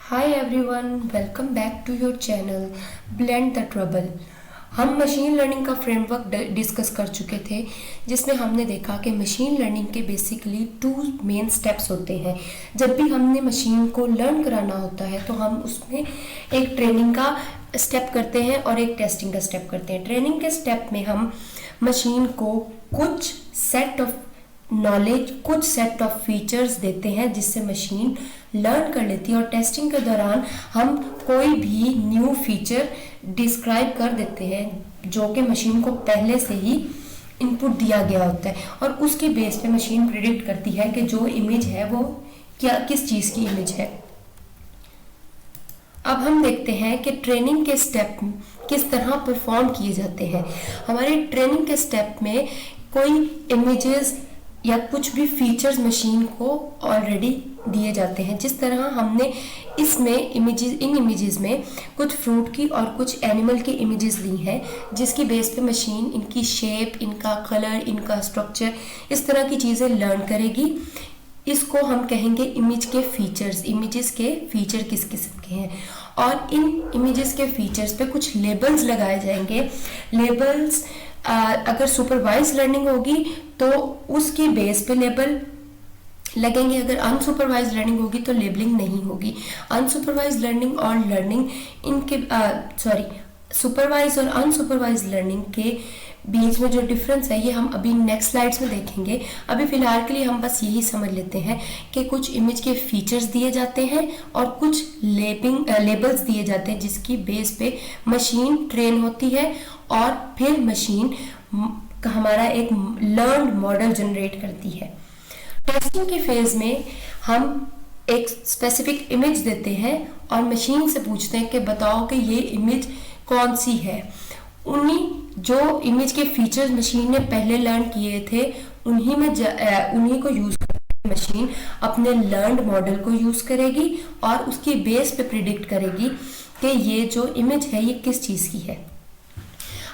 Hi everyone, welcome back to your channel blend the trouble. हम machine learning का framework discuss कर चुके थे, जिसमें हमने देखा कि मशीन लर्निंग के बेसिकली 2 मेन स्टेप्स होते हैं। जब भी हमने मशीन को लर्न कराना होता है तो हम उसमें एक ट्रेनिंग का स्टेप करते हैं और एक टेस्टिंग का स्टेप करते हैं। ट्रेनिंग के स्टेप में हम मशीन को कुछ सेट ऑफ नॉलेज, कुछ सेट ऑफ फीचर्स देते हैं जिससे मशीन लर्न कर लेती है, और टेस्टिंग के दौरान हम कोई भी न्यू फीचर डिस्क्राइब कर देते हैं जो कि मशीन को पहले से ही इनपुट दिया गया होता है, और उसके बेस पे मशीन प्रिडिक्ट करती है कि जो इमेज है वो किस चीज़ की इमेज है। अब हम देखते हैं कि ट्रेनिंग के स्टेप किस तरह परफॉर्म किए जाते हैं। हमारे ट्रेनिंग के स्टेप में कोई इमेजेस या कुछ भी फीचर्स मशीन को ऑलरेडी दिए जाते हैं। जिस तरह हमने इसमें इन इमेजेस में कुछ फ्रूट की और कुछ एनिमल की इमेजेस ली हैं, जिसकी बेस पे मशीन इनकी शेप, इनका कलर, इनका स्ट्रक्चर, इस तरह की चीज़ें लर्न करेगी। इसको हम कहेंगे इमेज के फीचर्स। इमेजेस के फीचर किस किस्म के हैं, और इन इमेजेस के फीचर्स पे कुछ लेबल्स लगाए जाएंगे। लेबल्स अगर सुपरवाइज लर्निंग होगी तो उसकी बेस पे लेबल लगेंगे, अगर अनसुपरवाइज लर्निंग होगी तो लेबलिंग नहीं होगी। अनसुपरवाइज लर्निंग और लर्निंग इनके सुपरवाइज और अनसुपरवाइज लर्निंग के बीच में जो डिफरेंस है ये हम अभी नेक्स्ट स्लाइड्स में देखेंगे। अभी फिलहाल के लिए हम बस यही समझ लेते हैं कि कुछ इमेज के फीचर्स दिए जाते हैं और कुछ लेबल्स दिए जाते हैं जिसकी बेस पे मशीन ट्रेन होती है, और फिर मशीन हमारा एक लर्न्ड मॉडल जनरेट करती है। टेस्टिंग के फेज में हम एक स्पेसिफिक इमेज देते हैं और मशीन से पूछते हैं कि बताओ कि ये इमेज कौन सी है। उन्हीं जो इमेज के फीचर्स मशीन ने पहले लर्न किए थे उन्हीं को यूज करके मशीन अपने लर्न्ड मॉडल को यूज करेगी और उसकी बेस पे प्रिडिक्ट करेगी कि ये जो इमेज है ये किस चीज़ की है।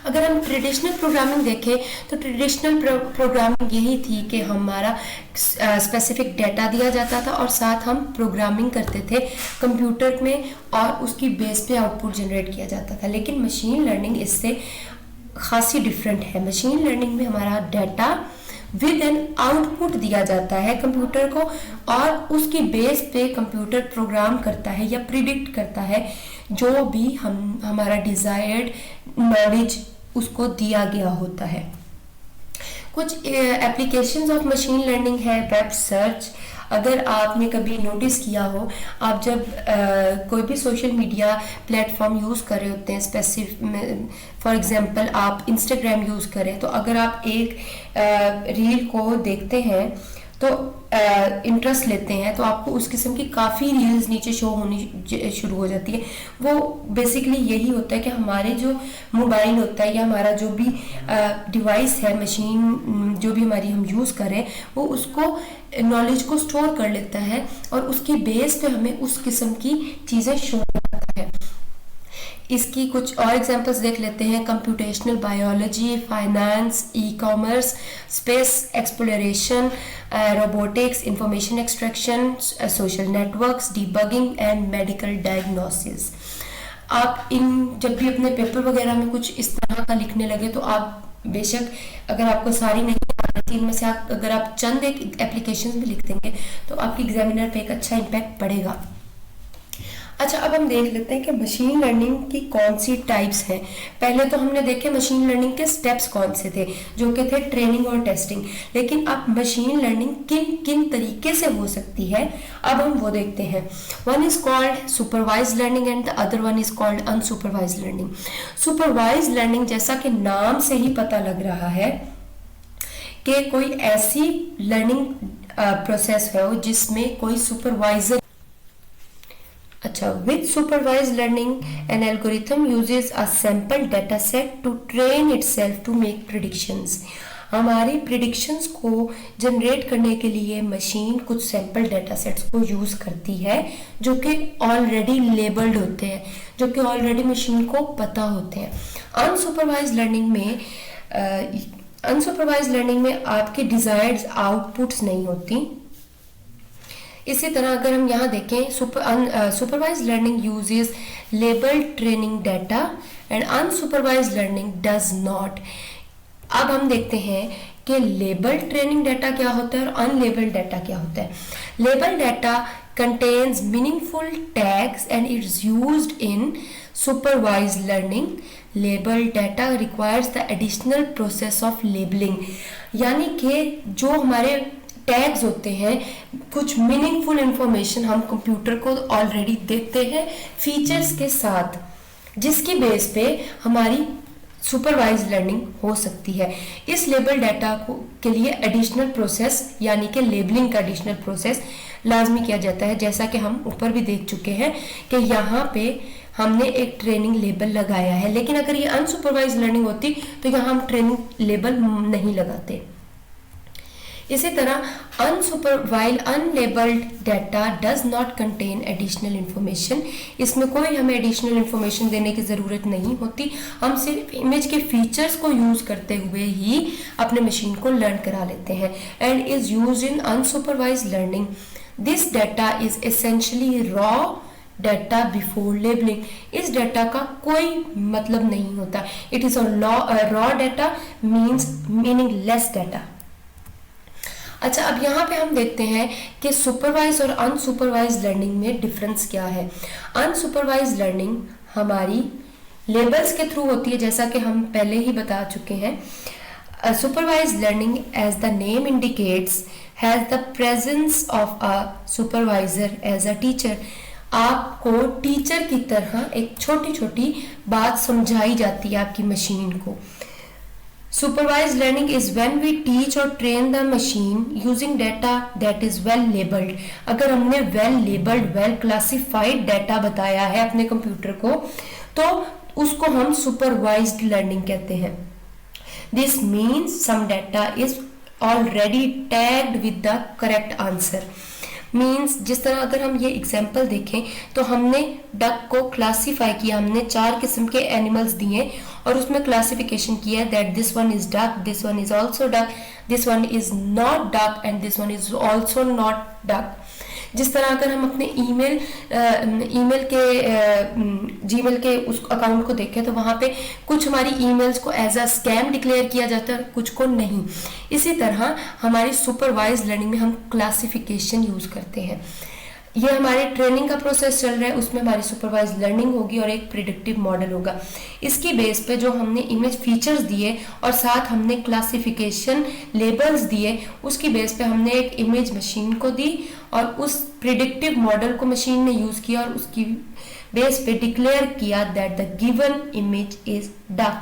अगर हम ट्रेडिशनल प्रोग्रामिंग देखें तो ट्रेडिशनल प्रोग्रामिंग यही थी कि हमारा स्पेसिफिक डेटा दिया जाता था और साथ हम प्रोग्रामिंग करते थे कंप्यूटर में, और उसकी बेस पे आउटपुट जनरेट किया जाता था। लेकिन मशीन लर्निंग इससे खासी डिफरेंट है। मशीन लर्निंग में हमारा डाटा विद एन आउटपुट दिया जाता है कंप्यूटर को, और उसकी बेस पे कंप्यूटर प्रोग्राम करता है या प्रिडिक्ट करता है जो भी हमारा डिजायर्ड नॉलेज उसको दिया गया होता है। कुछ एप्लीकेशंस ऑफ मशीन लर्निंग है वेब सर्च। अगर आपने कभी नोटिस किया हो, आप जब कोई भी सोशल मीडिया प्लेटफॉर्म यूज़ कर रहे होते हैं, स्पेसिफिक फॉर एग्जांपल आप इंस्टाग्राम यूज़ करें, तो अगर आप एक रील को देखते हैं तो इंटरेस्ट लेते हैं तो आपको उस किस्म की काफ़ी रील्स नीचे शो होनी शुरू हो जाती है। वो बेसिकली यही होता है कि हमारे जो मोबाइल होता है या हमारा जो भी डिवाइस है, मशीन जो भी हमारी हम यूज़ करें, वो उसको नॉलेज को स्टोर कर लेता है और उसकी बेस पे हमें उस किस्म की चीज़ें शो करता है। इसकी कुछ और एग्जांपल्स देख लेते हैं। Computational biology, finance, e commerce, space exploration, robotics, information extraction, social networks, debugging and medical diagnosis. आप जब भी अपने पेपर वगैरह में कुछ इस तरह का लिखने लगे तो आप बेशक, अगर आपको सारी नहीं आती इनमें से अगर आप चंद एक एप्लीकेशन भी लिख देंगे तो आपकी एग्जामिनर पे एक अच्छा इम्पैक्ट पड़ेगा। अच्छा, अब हम देख लेते हैं कि मशीन लर्निंग की कौन सी टाइप्स हैं। पहले तो हमने देखे मशीन लर्निंग के स्टेप्स कौन से थे, जो कि थे ट्रेनिंग और टेस्टिंग। लेकिन अब मशीन लर्निंग किन किन तरीके से हो सकती है, अब हम वो देखते हैं। One is called supervise learning and the other one is called unsupervise learning. Supervise learning, जैसा कि नाम से ही पता लग रहा है कि कोई ऐसी लर्निंग प्रोसेस है जिसमें कोई सुपरवाइजर। अच्छा, with supervised learning, an algorithm uses a sample data set to train itself to make predictions. हमारी प्रिडिक्शंस को जनरेट करने के लिए मशीन कुछ सैम्पल डेटा सेट्स को यूज़ करती है जो कि ऑलरेडी लेबल्ड होते हैं, जो कि ऑलरेडी मशीन को पता होते हैं। अनसुपरवाइज लर्निंग में आपके डिजायर्ड आउटपुट्स नहीं होती। इसी तरह अगर हम यहाँ देखें, supervise learning uses labelled training data and unsupervise learning does not. अब हम देखते हैं कि लेबल्ड ट्रेनिंग डाटा क्या होता है और अनलेबल्ड डाटा क्या होता है। Labelled data contains meaningful tags and is used in supervised learning. Labeled data requires the additional process of labeling, यानी कि जो हमारे टैग्स होते हैं, कुछ मीनिंगफुल इंफॉर्मेशन हम कंप्यूटर को ऑलरेडी देते हैं फीचर्स के साथ, जिसकी बेस पे हमारी सुपरवाइज लर्निंग हो सकती है। इस लेबल डाटा को के लिए एडिशनल प्रोसेस यानी कि लेबलिंग का एडिशनल प्रोसेस लाजमी किया जाता है, जैसा कि हम ऊपर भी देख चुके हैं कि यहाँ पे हमने एक ट्रेनिंग लेबल लगाया है, लेकिन अगर ये अनसुपरवाइज लर्निंग होती तो यहाँ हम ट्रेनिंग लेबल नहीं लगाते। इसी तरह unlabelled data does not contain additional information, इसमें कोई हमें एडिशनल इंफॉर्मेशन देने की ज़रूरत नहीं होती, हम सिर्फ इमेज के फीचर्स को यूज़ करते हुए ही अपने मशीन को लर्न करा लेते हैं। And is used in unsupervise learning. This data is essentially raw data before labelling. इस डाटा का कोई मतलब नहीं होता, it is a raw data meaning less data. अच्छा, अब यहाँ पे हम देखते हैं कि सुपरवाइज और अनसुपरवाइज लर्निंग में डिफरेंस क्या है। अनसुपरवाइज लर्निंग हमारी लेबल्स के थ्रू होती है, जैसा कि हम पहले ही बता चुके हैं। Supervise learning, as the name indicates, has the presence of a supervisor as a teacher. आपको टीचर की तरह एक छोटी छोटी बात समझाई जाती है आपकी मशीन को। Supervised learning is when we teach or train the machine using data that is well labeled. अगर हमने well labeled, well classified data बताया है अपने कंप्यूटर को, तो उसको हम supervised learning कहते हैं। This means some data is already tagged with the correct answer. Means जिस तरह अगर हम ये एग्जाम्पल देखें तो हमने डक को क्लासीफाई किया, हमने 4 किस्म के एनिमल्स दिए और उसमें क्लासिफिकेशन किया है that this one is duck, this one is also duck, this one is not duck and this one is also not duck. जिस तरह अगर हम अपने जीमेल के उस अकाउंट को देखें तो वहाँ पे कुछ हमारी ईमेल्स को एज अ स्कैम डिक्लेयर किया जाता है, कुछ को नहीं। इसी तरह हमारी सुपरवाइज लर्निंग में हम क्लासिफिकेशन यूज करते हैं। ये हमारे ट्रेनिंग का प्रोसेस चल रहा है, उसमें हमारी सुपरवाइज लर्निंग होगी और एक प्रिडिक्टिव मॉडल होगा। इसकी बेस पे जो हमने इमेज फीचर्स दिए और साथ हमने क्लासिफिकेशन लेबल्स दिए, उसकी बेस पे हमने एक इमेज मशीन को दी और उस प्रिडिक्टिव मॉडल को मशीन ने यूज किया और उसकी बेस पे डिक्लेयर किया that the given image is duck.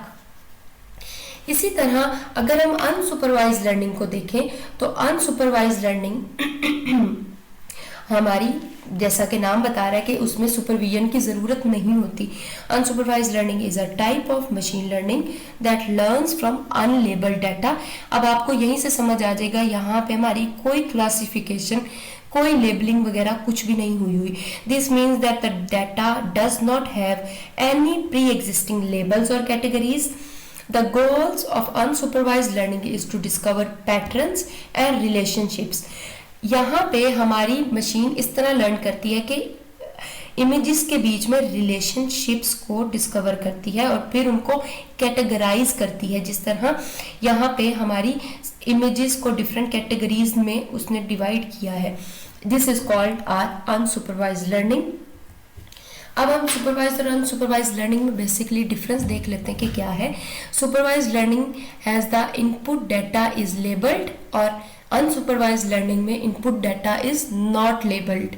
इसी तरह अगर हम अनसुपरवाइज लर्निंग को देखें तो अनसुपरवाइज लर्निंग हमारी, जैसा कि नाम बता रहा है कि उसमें सुपरविजन की ज़रूरत नहीं होती। Unsupervise learning is a type of machine learning that learns from unlabelled data. अब आपको यहीं से समझ आ जाएगा, यहाँ पे हमारी कोई क्लासिफिकेशन, कोई लेबलिंग वगैरह कुछ भी नहीं हुई। This means that the data does not have any pre existing labels और categories. The goals of unsupervised learning is to discover patterns and relationships. यहाँ पे हमारी मशीन इस तरह लर्न करती है कि इमेजेस के बीच में रिलेशनशिप्स को डिस्कवर करती है और फिर उनको कैटेगराइज करती है। जिस तरह यहाँ पे हमारी इमेजेस को डिफरेंट कैटेगरीज में उसने डिवाइड किया है। This is called or unsupervised learning. अब हम सुपरवाइज और अनसुपरवाइज लर्निंग में बेसिकली डिफरेंस देख लेते हैं कि क्या है। Supervise learning has the input data is labelled और अनसुपरवाइज लर्निंग में input data is not labelled.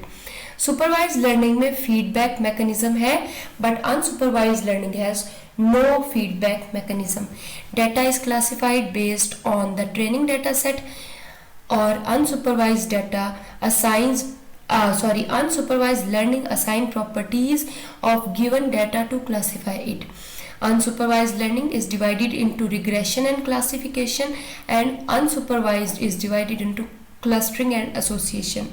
Supervise learning में फीडबैक मैकेनिज्म है but unsupervise learning has no feedback mechanism. Data is classified based on the training data set और unsupervise data assigns unsupervised learning assign properties of given data to classify it. Unsupervised learning is divided into regression and classification and unsupervised is divided into clustering and association.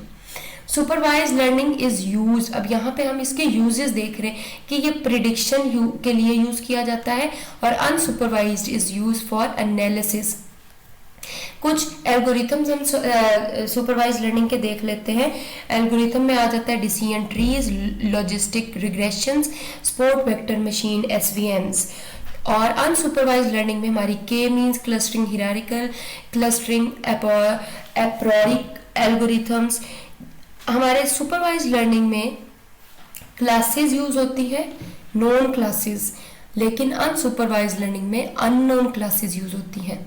Supervised learning is used, अब यहाँ पे हम इसके uses देख रहे हैं कि ये prediction के लिए यूज किया जाता है और unsupervised is used for analysis. कुछ एल्गोरिथम्स हम सुपरवाइज लर्निंग के देख लेते हैं। एल्गोरिथम में आ जाता है decision trees, logistic regressions, support vector machine, SVMs. और अनसुपरवाइज लर्निंग में हमारी K means clustering, hierarchical clustering, apriori algorithms. हमारे सुपरवाइज लर्निंग में क्लासेस यूज होती है, नोन क्लासेस, लेकिन अनसुपरवाइज लर्निंग में अननोन क्लासेस यूज होती हैं।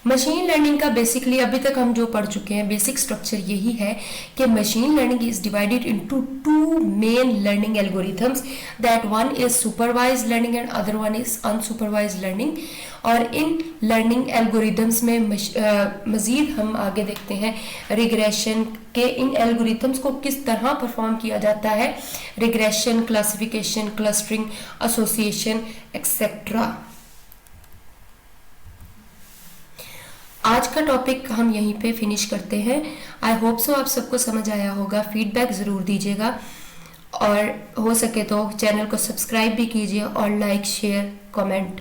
मशीन लर्निंग का बेसिकली अभी तक हम जो पढ़ चुके हैं बेसिक स्ट्रक्चर यही है कि machine learning is divided into two main learning algorithms, that one is supervise learning and other one is unsupervise learning. और इन लर्निंग एल्गोरिथम्स में मजीद हम आगे देखते हैं रिग्रेशन के इन एल्गोरिथम्स को किस तरह परफॉर्म किया जाता है, regression, classification, clustering, association etcetera. आज का टॉपिक हम यहीं पे फिनिश करते हैं। आई होप सो आप सबको समझ आया होगा। फीडबैक ज़रूर दीजिएगा और हो सके तो चैनल को सब्सक्राइब भी कीजिए और लाइक, शेयर, कमेंट